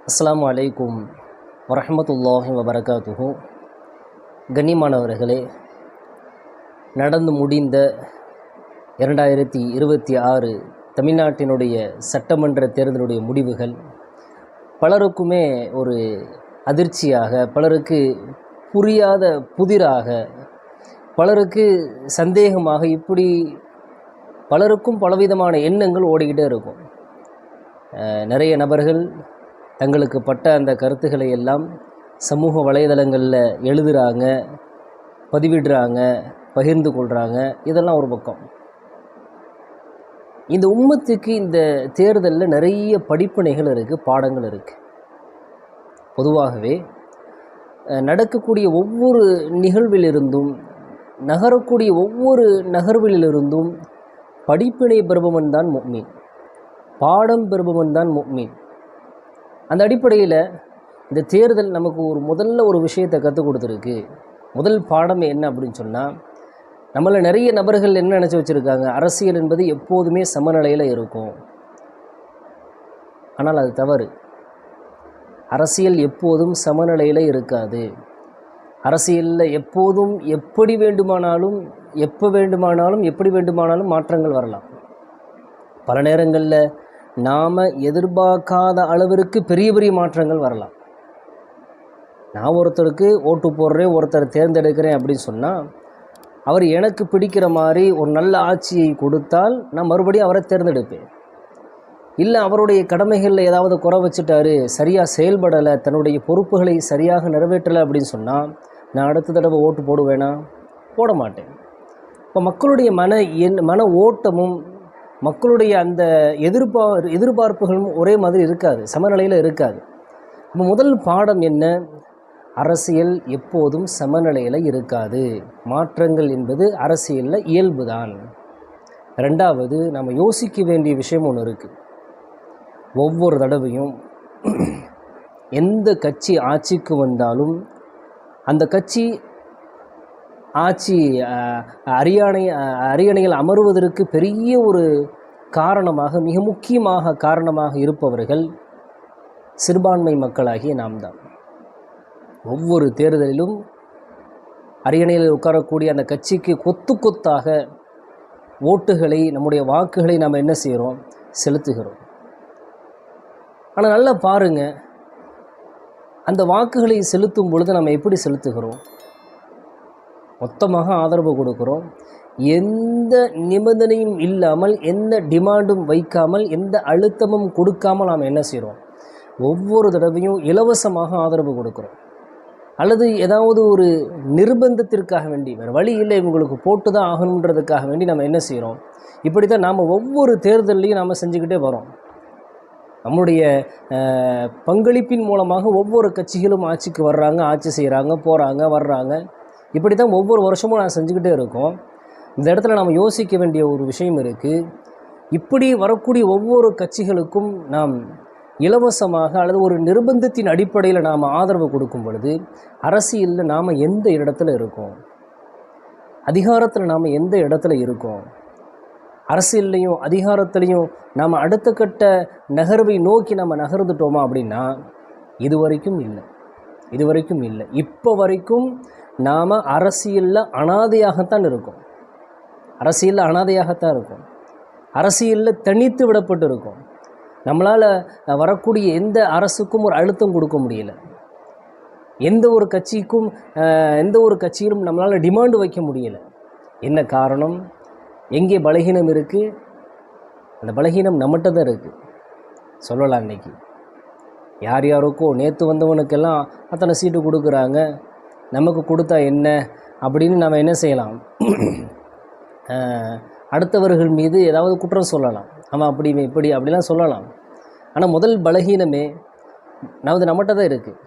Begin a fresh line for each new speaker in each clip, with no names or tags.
அஸ்ஸலாமு அலைக்கும் வரஹ்மத்துல்லாஹி வபரகாத்துஹு. கண்ணியமானவர்களே, நடந்து முடிந்த 2026 தமிழ்நாட்டினுடைய சட்டமன்ற தேர்தலுடைய முடிவுகள் பலருக்குமே ஒரு அதிர்ச்சியாக, பலருக்கு புரியாத புதிராக, பலருக்கு சந்தேகமாக, இப்படி பலருக்கும் பலவிதமான எண்ணங்கள் ஓடிக்கிட்டே இருக்கும். நிறைய நபர்கள் தங்களுக்கு பட்ட அந்த கருத்துக்களை எல்லாம் சமூக வலைதளங்களில் எழுதுகிறாங்க, பதிவிடுறாங்க, பகிர்ந்து கொள்கிறாங்க. இதெல்லாம் ஒரு பக்கம். இந்த உம்மத்துக்கு இந்த தேர்தலில் நிறைய படிப்பினைகள் இருக்குது, பாடங்கள் இருக்குது. பொதுவாகவே நடக்கக்கூடிய ஒவ்வொரு நிகழ்விலிருந்தும், நகரக்கூடிய ஒவ்வொரு நகர்விலிருந்தும் படிப்பினை பெறுபவன் தான் முஃமின், பாடம் பெறுபவன் தான் முஃமின். அந்த அடிப்படையில் இந்த தேர்தல் நமக்கு முதல்ல ஒரு விஷயத்தை கற்றுக் கொடுத்துருக்கு. முதல் பாடம் என்ன அப்படின்னு சொன்னால், நம்மள நிறைய நபர்கள் என்ன நினச்சி வச்சுருக்காங்க, அரசியல் என்பது எப்போதுமே சமநிலையில் இருக்கும். ஆனால் அது தவறு. அரசியல் எப்போதும் சமநிலையில் இருக்காது. அரசியலில் எப்போதும் எப்படி வேண்டுமானாலும், எப்போ வேண்டுமானாலும், எப்படி வேண்டுமானாலும் மாற்றங்கள் வரலாம். பல நேரங்களில் நாம் எதிர்பார்க்காத அளவிற்கு பெரிய பெரிய மாற்றங்கள் வரலாம். நான் ஒருத்தருக்கு ஓட்டு போடுறேன், ஒருத்தரை தேர்ந்தெடுக்கிறேன் அப்படின்னு சொன்னால், அவர் எனக்கு பிடிக்கிற மாதிரி ஒரு நல்ல ஆட்சியை கொடுத்தால் நான் மறுபடியும் அவரை தேர்ந்தெடுப்பேன். இல்லை, அவருடைய கடமைகளில் ஏதாவது குறை வச்சுட்டாரு, சரியாக செயல்படலை, தன்னுடைய பொறுப்புகளை சரியாக நிறைவேற்றலை அப்படின்னு சொன்னால், நான் அடுத்த தடவை ஓட்டு போடுவேனா? போட மாட்டேன். இப்போ மக்களுடைய மன ஓட்டமும் மக்களுடைய அந்த எதிர்பார்ப்புகளும் ஒரே மாதிரி இருக்காது, சமநிலையில் இருக்காது. இப்போ முதல் பாடம் என்ன? அரசியல் எப்போதும் சமநிலையில் இருக்காது. மாற்றங்கள் என்பது அரசியலில் இயல்பு தான். ரெண்டாவது, நம்ம யோசிக்க வேண்டிய விஷயம் ஒன்று இருக்குது. ஒவ்வொரு தடவையும் எந்த கட்சி ஆட்சிக்கு வந்தாலும் அந்த கட்சி ஆட்சி அரியணையில் அமர்வதற்கு பெரிய ஒரு காரணமாக, மிக முக்கியமாக காரணமாக இருப்பவர்கள் சிறுபான்மை மக்களாகிய நாம் தான். ஒவ்வொரு தேர்தலிலும் அரியணையில் உட்காரக்கூடிய அந்த கட்சிக்கு கொத்து கொத்தாக ஓட்டுகளை, நம்முடைய வாக்குகளை நாம் என்ன செய்கிறோம்? செலுத்துகிறோம். ஆனால் நல்லா பாருங்கள், அந்த வாக்குகளை செலுத்தும் பொழுது நம்ம எப்படி செலுத்துகிறோம்? மொத்தமாக ஆதரவு கொடுக்குறோம். எந்த நிபந்தனையும் இல்லாமல், எந்த டிமாண்டும் வைக்காமல், எந்த அழுத்தமும் கொடுக்காமல் நாம் என்ன செய்கிறோம்? ஒவ்வொரு தடவையும் இலவசமாக ஆதரவு கொடுக்குறோம். அல்லது ஏதாவது ஒரு நிர்பந்தத்திற்காக வேண்டி, வேறு வழி இல்லை, இவங்களுக்கு போட்டு தான் ஆகணுன்றதுக்காக வேண்டி நம்ம என்ன செய்கிறோம்? இப்படி தான் நாம் ஒவ்வொரு தேர்தலையும் நாம் செஞ்சுக்கிட்டே வரோம். நம்முடைய பங்களிப்பின் மூலமாக ஒவ்வொரு கட்சிகளும் ஆட்சிக்கு வர்றாங்க, ஆட்சி செய்கிறாங்க, போகிறாங்க, வர்றாங்க. இப்படி தான் ஒவ்வொரு வருஷமும் நான் செஞ்சுக்கிட்டே இருக்கோம். இந்த இடத்துல நாம் யோசிக்க வேண்டிய ஒரு விஷயம் இருக்குது. இப்படி வரக்கூடிய ஒவ்வொரு கட்சிகளுக்கும் நாம் இலவசமாக அல்லது ஒரு நிர்பந்தத்தின் அடிப்படையில் நாம் ஆதரவு கொடுக்கும் பொழுது, அரசியலில் நாம் எந்த இடத்துல இருக்கோம்? அதிகாரத்தில் நாம் எந்த இடத்துல இருக்கோம்? அரசியல்லையும் அதிகாரத்துலேயும் நாம் அடுத்த கட்ட நகர்வை நோக்கி நம்ம நகர்ந்துட்டோமா அப்படின்னா இதுவரைக்கும் இல்லை. இப்போ வரைக்கும் நாம் அரசியலில் அனாதையாகத்தான் இருக்கோம். அரசியலில் தனித்து விடப்பட்டு இருக்கோம். நம்மளால் வரக்கூடிய எந்த அரசுக்கும் ஒரு அழுத்தம் கொடுக்க முடியல. எந்த ஒரு கட்சியிலும் நம்மளால் டிமாண்டு வைக்க முடியலை. என்ன காரணம்? எங்கே பலகீனம் இருக்குது? அந்த பலகீனம் நம்மகிட்ட தான் இருக்குது. சொல்லலாம், இன்றைக்கி யார் யாருக்கோ நேற்று வந்தவனுக்கெல்லாம் அத்தனை சீட்டு கொடுக்குறாங்க, நமக்கு கொடுத்தா என்ன அப்படின்னு நம்ம என்ன செய்யலாம்? அடுத்தவர்கள் மீது ஏதாவது குற்றம் சொல்லலாம். ஆமாம், அப்படி இப்படி அப்படிலாம் சொல்லலாம். ஆனால் முதல் பலகீனமே நம்மகிட்ட தான் இருக்குது.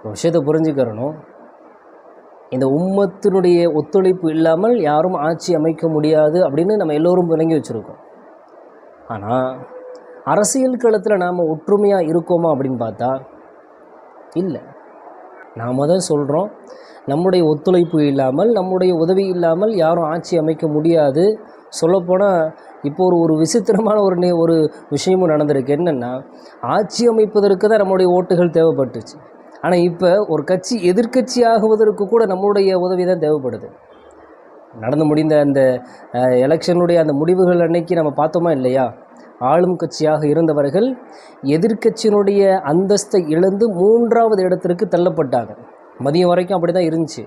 ஒரு விஷயத்தை புரிஞ்சுக்கிறணும். இந்த உம்மத்தினுடைய ஒத்துழைப்பு இல்லாமல் யாரும் ஆட்சி அமைக்க முடியாது அப்படின்னு நம்ம எல்லோரும் விளங்கி வச்சுருக்கோம். ஆனால் அரசியல் களத்தில் நாம் ஒற்றுமையாக இருக்கோமா அப்படின்னு பார்த்தா இல்லை. நாம் தான் சொல்கிறோம், நம்முடைய ஒத்துழைப்பு இல்லாமல், நம்முடைய உதவி இல்லாமல் யாரும் ஆட்சி அமைக்க முடியாது. சொல்லப்போனால் இப்போ ஒரு விசித்திரமான ஒரு விஷயமும் நடந்திருக்கு. என்னென்னா, ஆட்சி அமைப்பதற்கு தான் நம்மளுடைய ஓட்டுகள் தேவைப்பட்டுச்சு. ஆனால் இப்போ ஒரு கட்சி எதிர்க்கட்சி ஆகுவதற்கு கூட நம்மளுடைய உதவி தான் தேவைப்படுது. நடந்து முடிந்த அந்த எலெக்ஷனுடைய அந்த முடிவுகள் அன்னைக்கு நம்ம பார்த்தோமா இல்லையா? ஆளும் கட்சியாக இருந்தவர்கள் எதிர்க்கட்சியினுடைய அந்தஸ்தை இழந்து 3வது இடத்திற்கு தள்ளப்பட்டாங்க. மதியம் வரைக்கும் அப்படி தான் இருந்துச்சு.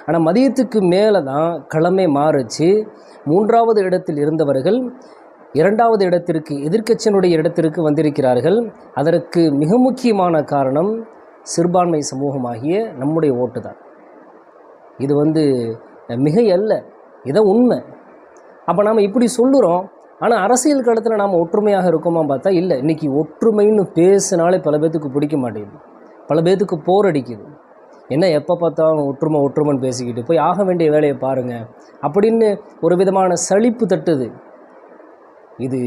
ஆனால் மதியத்துக்கு மேலே தான் கிழமை மாறுச்சு. 3வது இடத்தில் இருந்தவர்கள் 2வது இடத்திற்கு, எதிர்க்கட்சியினுடைய இடத்திற்கு வந்திருக்கிறார்கள். அதற்கு மிக முக்கியமான காரணம் சிறுபான்மை சமூகமாகிய நம்முடைய ஓட்டு தான். இது மிகை அல்ல, இதான் உண்மை. அப்போ நாம் இப்படி சொல்லுகிறோம். ஆனால் அரசியல் களத்தில் நாம் ஒற்றுமையாக இருக்கோமா பார்த்தா இல்லை. இன்றைக்கி ஒற்றுமைன்னு பேசினாலே பல பேர்த்துக்கு பிடிக்க மாட்டேங்குது, பல பேர்த்துக்கு போர் அடிக்குது. என்ன எப்போ பார்த்தாலும் ஒற்றுமைன்னு பேசிக்கிட்டு போய் ஆக வேண்டிய வேலையை பாருங்கள் அப்படின்னு ஒரு விதமான சலிப்பு தட்டுது. இது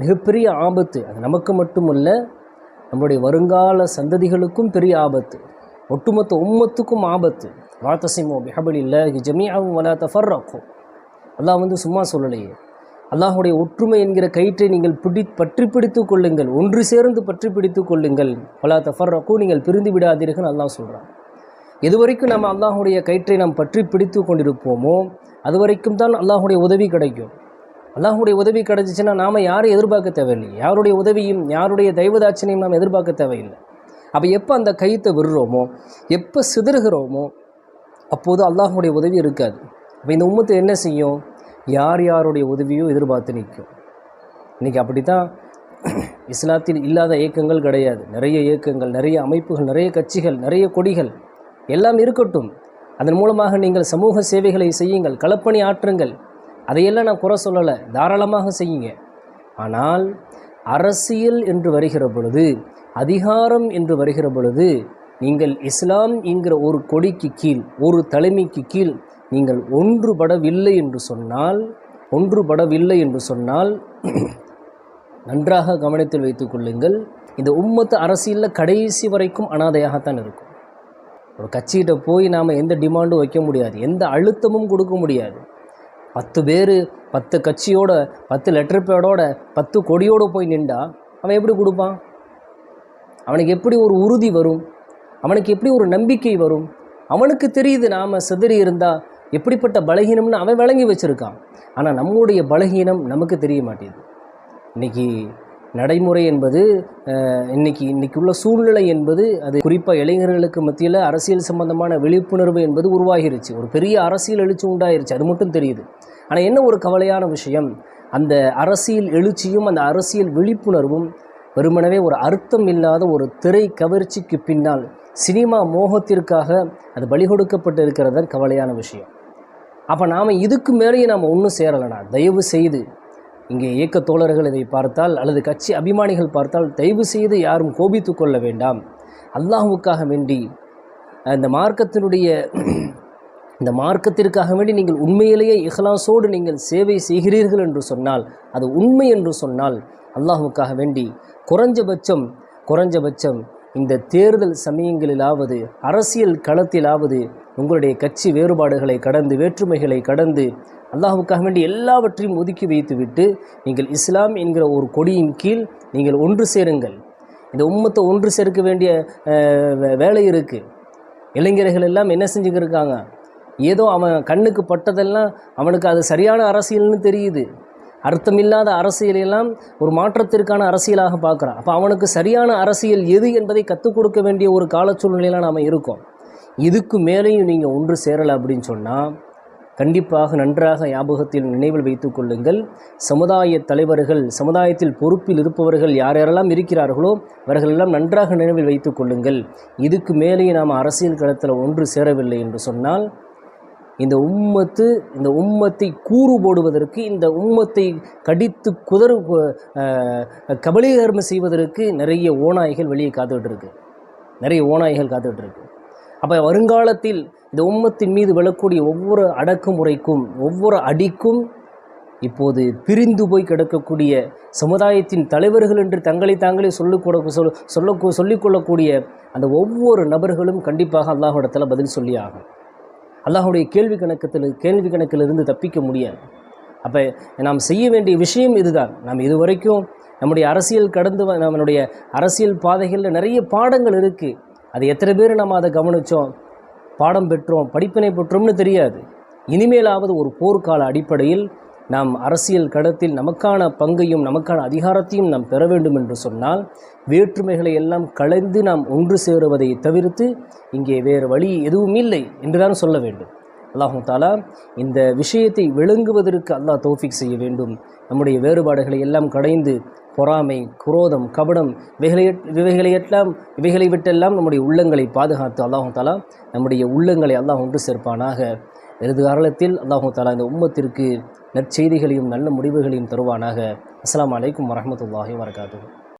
மிகப்பெரிய ஆபத்து. அது நமக்கு மட்டுமல்ல, நம்முடைய வருங்கால சந்ததிகளுக்கும் பெரிய ஆபத்து, ஒட்டுமொத்த உம்மத்துக்கும் ஆபத்து. வாத்தசிமோ பிஹபிலில்லாஹி ஜமீஅன் வலா தஃபர்ரகு. அல்லாஹ் சும்மா சொல்லலையே. அல்லாஹுடைய ஒற்றுமை என்கிற கயிற்றை நீங்கள் பற்றி பிடித்து கொள்ளுங்கள், ஒன்று சேர்ந்து பற்றி பிடித்து கொள்ளுங்கள். வலா தஃபர்ரகு, நீங்கள் பிரிந்து விடாதீர்கள் அல்லாஹ் சொல்கிறான். எது வரைக்கும் நம்ம அல்லாஹுடைய கயிற்றை நாம் பற்றி பிடித்து கொண்டிருப்போமோ அது வரைக்கும் தான் அல்லாஹுடைய உதவி கிடைக்கும். அல்லாஹுடைய உதவி கிடைச்சிச்சுன்னா நாம் யாரும் எதிர்பார்க்க தேவையில்லை. யாருடைய உதவியும் யாருடைய தெய்வதாட்சணையும் நாம் எதிர்பார்க்க தேவையில்லை. அப்போ எப்போ அந்த கயிற்றை விடுறோமோ, எப்போ சிதறுகிறோமோ அப்போது அல்லாஹுடைய உதவி இருக்காது. அப்போ இந்த உம்மத்து என்ன செய்யும்? யாருடைய உதவியும் எதிர்பார்த்து நிற்கும். இன்றைக்கி அப்படி தான். இஸ்லாத்தில் இல்லாத இயக்கங்கள் கிடையாது. நிறைய இயக்கங்கள், நிறைய அமைப்புகள், நிறைய கட்சிகள், நிறைய கொடிகள் எல்லாம் இருக்கட்டும். அதன் மூலமாக நீங்கள் சமூக சேவைகளை செய்யுங்கள், களப்பணி ஆற்றுங்கள். அதையெல்லாம் நான் குறை சொல்லலை, தாராளமாக செய்யுங்க. ஆனால் அரசியல் என்று வருகிற பொழுது, அதிகாரம் என்று வருகிற பொழுது, நீங்கள் இஸ்லாம் என்கிற ஒரு கொடிக்கு கீழ், ஒரு தலைமைக்கு கீழ் நீங்கள் ஒன்றுபடவில்லை என்று சொன்னால் நன்றாக கவனத்தில் வைத்துக் கொள்ளுங்கள். இந்த உம்மத்து அரசியலில் கடைசி வரைக்கும் அனாதையாகத்தான் இருக்கும். ஒரு கட்சிகிட்ட போய் நாம் எந்த டிமாண்டும் வைக்க முடியாது, எந்த அழுத்தமும் கொடுக்க முடியாது. 10 பேர் 10 கட்சியோட 10 லெட்டர் பேடோட 10 கொடியோடு போய் நின்றா அவன் எப்படி கொடுப்பான்? அவனுக்கு எப்படி ஒரு உறுதி வரும்? அவனுக்கு எப்படி ஒரு நம்பிக்கை வரும்? அவனுக்கு தெரியுது நாம் சிதறி இருந்தால் எப்படிப்பட்ட பலகீனம்னு அவன் விளங்கி வச்சுருக்கான். ஆனால் நம்முடைய பலகீனம் நமக்கு தெரிய மாட்டேங்குது. இன்றைக்கி நடைமுறை என்பது, இன்றைக்கி உள்ள சூழ்நிலை என்பது, அது குறிப்பாக இளைஞர்களுக்கு மத்தியில் அரசியல் சம்பந்தமான விழிப்புணர்வு என்பது உருவாகிருச்சு. ஒரு பெரிய அரசியல் எழுச்சி உண்டாயிருச்சு, அது மட்டும் தெரியுது. ஆனால் என்ன ஒரு கவலையான விஷயம், அந்த அரசியல் எழுச்சியும் அந்த அரசியல் விழிப்புணர்வும் வெறுமனவே ஒரு அர்த்தம் இல்லாத ஒரு திரை கவர்ச்சிக்கு பின்னால் சினிமா மோகத்திற்காக அது பலி கொடுக்கப்பட்டு இருக்கிறது தான் கவலையான விஷயம். அப்போ நாம் இதுக்கு மேலேயே நாம் ஒன்றும் சேரலைனா, தயவு செய்து இங்கே இயக்க தோழர்கள் இதை பார்த்தால் அல்லது கட்சி அபிமானிகள் பார்த்தால் தயவு செய்து யாரும் கோபித்து கொள்ள வேண்டாம். அல்லாஹ்வுக்காக வேண்டி, இந்த மார்க்கத்திற்காக வேண்டி நீங்கள் உண்மையிலேயே இஹ்லாஸோடு நீங்கள் சேவை செய்கிறீர்கள் என்று சொன்னால், அது உண்மை என்று சொன்னால், அல்லாஹ்வுக்காக வேண்டி குறைஞ்சபட்சம் இந்த தேர்தல் சமயங்களிலாவது, அரசியல் களத்திலாவது உங்களுடைய கட்சி வேறுபாடுகளை கடந்து, வேற்றுமைகளை கடந்து, அல்லாஹ்வுக்காக வேண்டி எல்லாவற்றையும் ஒதுக்கி வைத்துவிட்டு நீங்கள் இஸ்லாம் என்கிற ஒரு கொடியின் கீழ் நீங்கள் ஒன்று சேருங்கள். இந்த உம்மத்தை ஒன்று சேர்க்க வேண்டிய வேலை இருக்குது. இளைஞர்கள் எல்லாம் என்ன செஞ்சுக்கிருக்காங்க? ஏதோ அவன் கண்ணுக்கு பட்டதெல்லாம் அவனுக்கு அது சரியான அரசியல்னு தெரியுது. அர்த்தமில்லாத அரசியலெல்லாம் ஒரு மாற்றத்திற்கான அரசியலாக பார்க்குறான். அப்போ அவனுக்கு சரியான அரசியல் எது என்பதை கற்றுக் கொடுக்க வேண்டிய ஒரு கால சூழ்நிலையில் நாம் இருக்கோம். இதுக்கு மேலேயும் நீங்கள் ஒன்று சேரலை அப்படின்னு சொன்னால் கண்டிப்பாக நன்றாக ஞாபகத்தில் நினைவில் வைத்து கொள்ளுங்கள். சமுதாய தலைவர்கள், சமுதாயத்தில் பொறுப்பில் இருப்பவர்கள் யாரெல்லாம் இருக்கிறார்களோ அவர்களெல்லாம் நன்றாக நினைவில் வைத்து கொள்ளுங்கள். இதுக்கு மேலேயும் நாம் அரசியல் களத்தில் ஒன்று சேரவில்லை என்று சொன்னால் இந்த உம்மத்தை கூறு போடுவதற்கு, இந்த உம்மத்தை கடித்து கபலீகரம் செய்வதற்கு நிறைய ஓநாய்கள் வெளியே காத்துக்கிட்டு இருக்கு. அப்போ வருங்காலத்தில் இந்த உம்மத்தின் மீது விழக்கூடிய ஒவ்வொரு அடக்குமுறைக்கும், ஒவ்வொரு அடிக்கும் இப்போது பிரிந்து போய் கிடக்கக்கூடிய சமுதாயத்தின் தலைவர்கள் என்று தங்களை தாங்களே சொல்லிக்கொள்ளக்கூடிய அந்த ஒவ்வொரு நபர்களும் கண்டிப்பாக அல்லாஹ்விடத்தில் பதில் சொல்லி ஆகும். அல்லாஹுடைய கேள்வி கணக்கிலிருந்து தப்பிக்க முடியாது. அப்போ நாம் செய்ய வேண்டிய விஷயம் இதுதான். நாம் இதுவரைக்கும் நம்முடைய அரசியல் நம்மளுடைய அரசியல் பாதைகளில் நிறைய பாடங்கள் இருக்குது. அது எத்தனை பேர் நம்ம அதை கவனித்தோம், பாடம் பெற்றோம், படிப்பினை பெற்றோம்னு தெரியாது. இனிமேலாவது ஒரு போர்க்கால அடிப்படையில் நாம் அரசியல் களத்தில் நமக்கான பங்கையும் நமக்கான அதிகாரத்தையும் நாம் பெற வேண்டும் என்று சொன்னால் வேற்றுமைகளை எல்லாம் கலைந்து நாம் ஒன்று சேருவதை தவிர்த்து இங்கே வேறு வழி எதுவும் இல்லை என்றுதான் சொல்ல வேண்டும். அல்லாஹ் தஆலா இந்த விஷயத்தை விளங்குவதற்கு அல்லாஹ் தௌஃபீக் செய்ய வேண்டும். நம்முடைய வேறுபாடுகளை எல்லாம் கடைந்து பொறாமை, குரோதம், கபடம் இவைகளை விட்டெல்லாம் நம்முடைய உள்ளங்களை பாதுகாத்து அல்லாஹ் தஆலா நம்முடைய உள்ளங்களை அல்லாஹ் ஒன்று சேர்ப்பானாக. எதிர்காலத்தில் அல்லாஹ் தஆலா இந்த உம்மத்திற்கு நற்செய்திகளையும் நல்ல முடிவுகளையும் தருவானாக. அஸ்ஸலாமு அலைக்கும் வரஹ்மத்துல்லாஹி வபரகாத்துஹு.